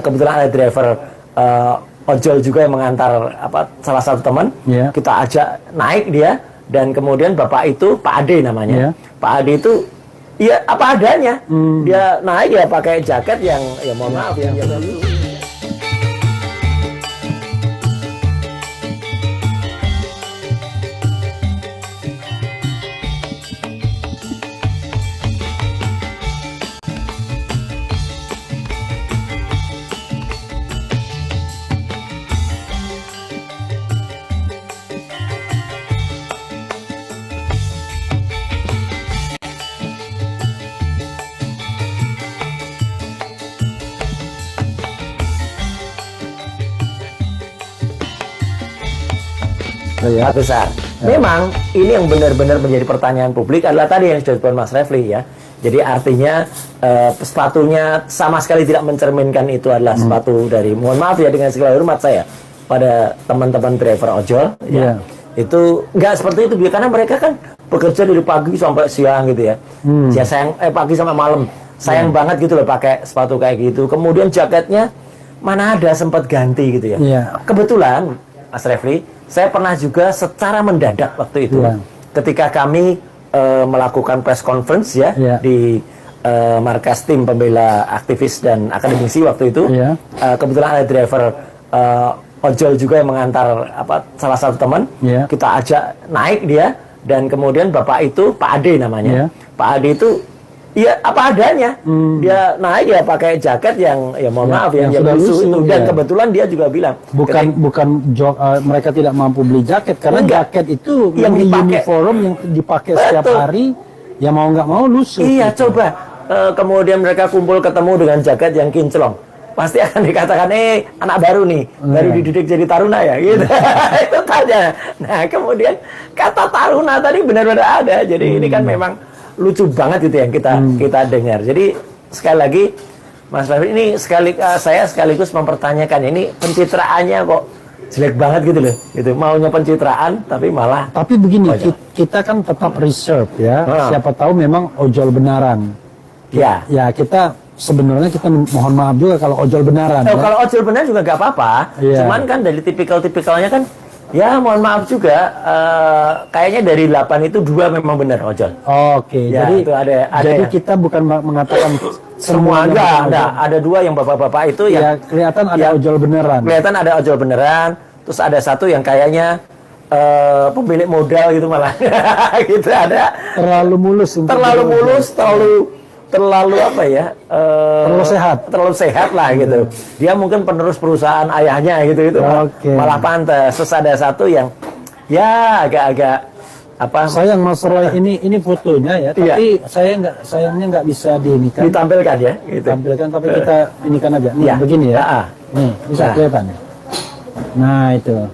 kebetulan ada driver ojol juga yang mengantar salah satu teman. Kita ajak naik dia, dan kemudian bapak itu Pak Ade namanya. Pak Ade itu ya apa adanya. Dia naik ya pakai jaket yang ya mohon maaf yang besar. Memang ini yang benar-benar menjadi pertanyaan publik adalah tadi yang sudah disebut Mas Refli ya. Jadi artinya sepatunya sama sekali tidak mencerminkan itu adalah sepatu dari, mohon maaf ya dengan segala hormat saya pada teman-teman driver ojol ya. Itu nggak seperti itu karena mereka kan bekerja dari pagi sampai siang gitu ya. Ya sayang pagi sampai malam. Sayang banget gitu loh pakai sepatu kayak gitu. Kemudian jaketnya mana ada sempat ganti gitu ya. Kebetulan Mas Refli, saya pernah juga secara mendadak waktu itu ketika kami melakukan press conference ya di markas tim pembela aktivis dan akademisi waktu itu. Kebetulan ada driver ojol juga yang mengantar salah satu teman. Kita ajak naik dia, dan kemudian bapak itu Pak Ade namanya. Pak Ade itu ya apa adanya. Dia naik ya pakai jaket yang ya mohon maaf yang lusuh itu, dan kebetulan dia juga bilang mereka tidak mampu beli jaket karena jaket itu yang uniform yang dipakai setiap hari, ya mau nggak mau lusuh. Iya gitu. Coba kemudian mereka kumpul ketemu dengan jaket yang kinclong, pasti akan dikatakan anak baru nih, baru dididik jadi taruna ya gitu. Itu tanya. Nah kemudian kata taruna tadi benar-benar ada, jadi ini kan memang lucu banget gitu yang kita dengar. Jadi sekali lagi Mas Refli, ini saya sekaligus mempertanyakan, ini pencitraannya kok jelek banget gitu loh. Gitu. Maunya pencitraan tapi malah. Tapi begini, kita kan tetap reserve ya. Siapa tahu memang ojol benaran. Ya kita sebenarnya kita mohon maaf juga kalau ojol benaran. Kalau ojol benaran juga nggak apa-apa. Cuman kan dari tipikal-tipikalnya kan, ya mohon maaf juga, kayaknya dari 8 itu 2 memang benar ojol. Ya, jadi itu ada jadi kita bukan mengatakan semua enggak. Ada 2 yang bapak-bapak itu ya kelihatan ada ojol beneran. Kelihatan ada ojol beneran. Terus ada 1 yang kayaknya pemilik modal gitu malah. Gitu ada. Terlalu mulus, terlalu apa ya? Terlalu sehat lah gitu. Dia mungkin penerus perusahaan ayahnya gitu malah pantas. Terus ada 1 yang ya agak-agak sayang Mas Roy, ini fotonya ya, tapi sayangnya nggak bisa ditampilkan ya gitu. Tampilkan, tapi kita inikan aja nih begini ya. Nih bisa kelihatan ya. Nah itu,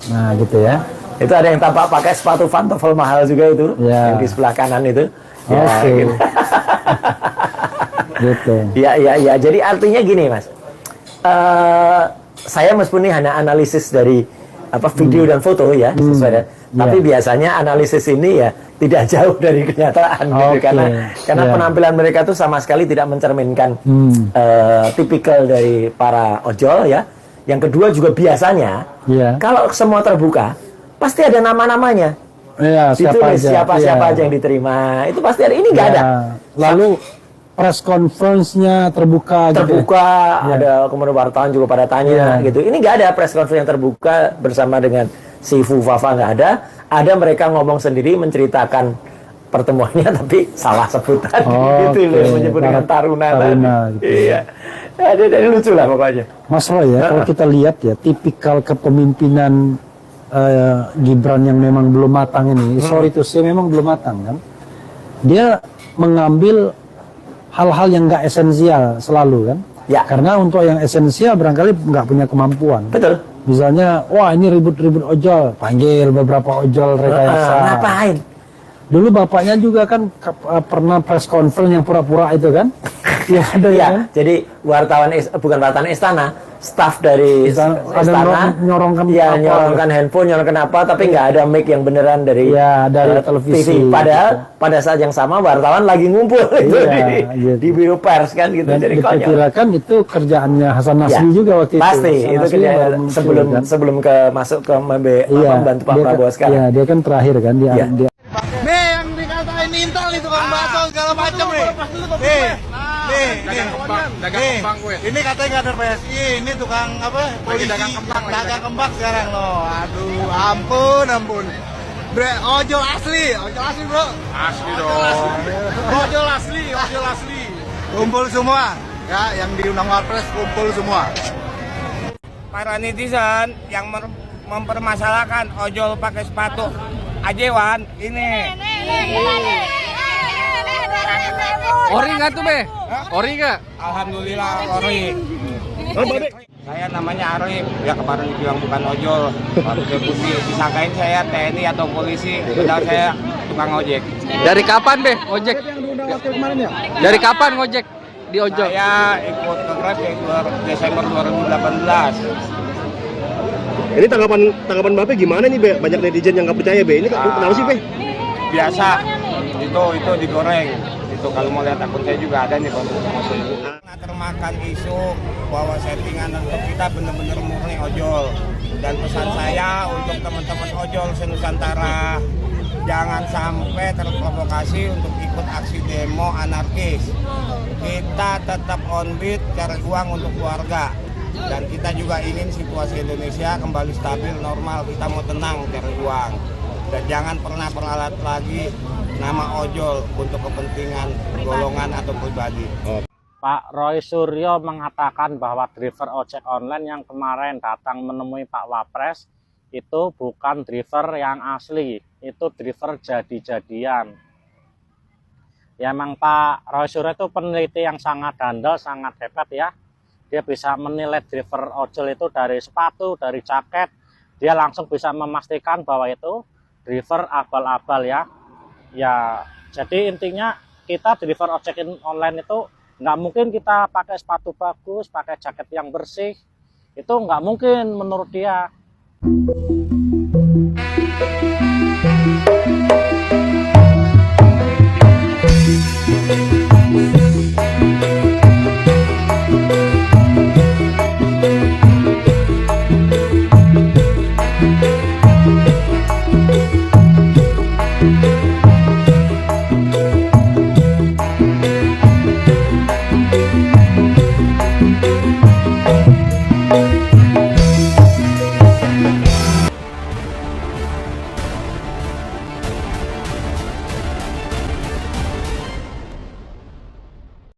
nah gitu ya. Itu ada yang tampak pakai sepatu pantofel mahal juga itu yang di sebelah kanan itu. Gitu. Gitu. Ya. Jadi artinya gini Mas, saya meskipun ini hanya analisis dari video dan foto ya, tapi biasanya analisis ini ya tidak jauh dari kenyataan gitu, karena penampilan mereka tuh sama sekali tidak mencerminkan tipikal dari para ojol ya. Yang kedua juga biasanya kalau semua terbuka pasti ada nama-namanya. Siapa aja yang diterima itu pasti ada. Ini nggak ada. Lalu press conference-nya terbuka ada kemudian wartawan juga pada tanya gitu. Ini nggak ada press conference yang terbuka bersama dengan si Fufafa, nggak ada. Ada mereka ngomong sendiri menceritakan pertemuannya tapi salah sebutan gitu loh, menyebut dengan taruna gitu. Iya. Jadi lucu lah pokoknya. Mas Roy ya, kalau kita lihat ya tipikal kepemimpinan Gibran yang memang belum matang ini, sorry to say memang belum matang kan. Dia mengambil hal-hal yang nggak esensial selalu kan. Ya. Karena untuk yang esensial barangkali nggak punya kemampuan. Betul. Misalnya, wah ini ribut-ribut ojol, panggil beberapa ojol rekayasa. Ngapain? Dulu bapaknya juga kan pernah press conference yang pura-pura itu kan? Iya ada ya. Kan? Jadi wartawan bukan wartawan istana, staf dari istana nyorongkan nyorongkan handphone, nyorongkan apa, tapi nggak ada mic yang beneran dari televisi. Padahal pada saat yang sama wartawan lagi ngumpul di biro pers kan gitu. Dan jadi diperkirakan itu kerjaannya Hasan Nasri juga waktu itu. Pasti itu kerja sebelum masuk ke membantu Pak Prabowo sekarang. Iya, dia kan terakhir kan dia yang dikatain intel itu kan bakso segala macam ini katanya kader PSI, ini tukang apa? Polisi dagang kembang sekarang loh. Aduh, ampun. Ojol asli bro. Asli dong. Ojol asli. Kumpul semua, ya yang diundang Wapres kumpul semua. Para netizen yang mempermasalahkan ojol pakai sepatu ajewan ini. Ori nggak tuh Be? Ori nggak? Alhamdulillah ori. Saya namanya Arif, ya kemarin bilang bukan ojol, pakai putih, disangkain saya TNI atau polisi, padahal saya tukang ojek. Dari kapan Be ojek? Dari kapan ngojek di ojol? Saya ikut ke Grab Desember 2018. Ini tanggapan Bapak gimana nih Be? Banyak netizen yang nggak percaya Be. Ini kenapa sih Be? Biasa, itu digoreng. Itu kalau mau lihat akun saya juga ada nih karena termakan isu bahwa settingan untuk kita benar-benar murni ojol. Dan pesan saya untuk teman-teman ojol se-Nusantara, jangan sampai terprovokasi untuk ikut aksi demo anarkis. Kita tetap on beat, cari uang untuk keluarga. Dan kita juga ingin situasi Indonesia kembali stabil, normal. Kita mau tenang, cari uang. Dan jangan pernah peralat lagi nama ojol untuk kepentingan golongan atau pribadi. Pak Roy Suryo mengatakan bahwa driver ojek online yang kemarin datang menemui Pak Wapres itu bukan driver yang asli, itu driver jadi-jadian. Ya memang Pak Roy Suryo itu peneliti yang sangat handal, sangat hebat ya. Dia bisa menilai driver ojol itu dari sepatu, dari jaket. Dia langsung bisa memastikan bahwa itu driver abal-abal ya. Ya, jadi intinya kita driver ojek online itu nggak mungkin kita pakai sepatu bagus, pakai jaket yang bersih. Itu nggak mungkin menurut dia.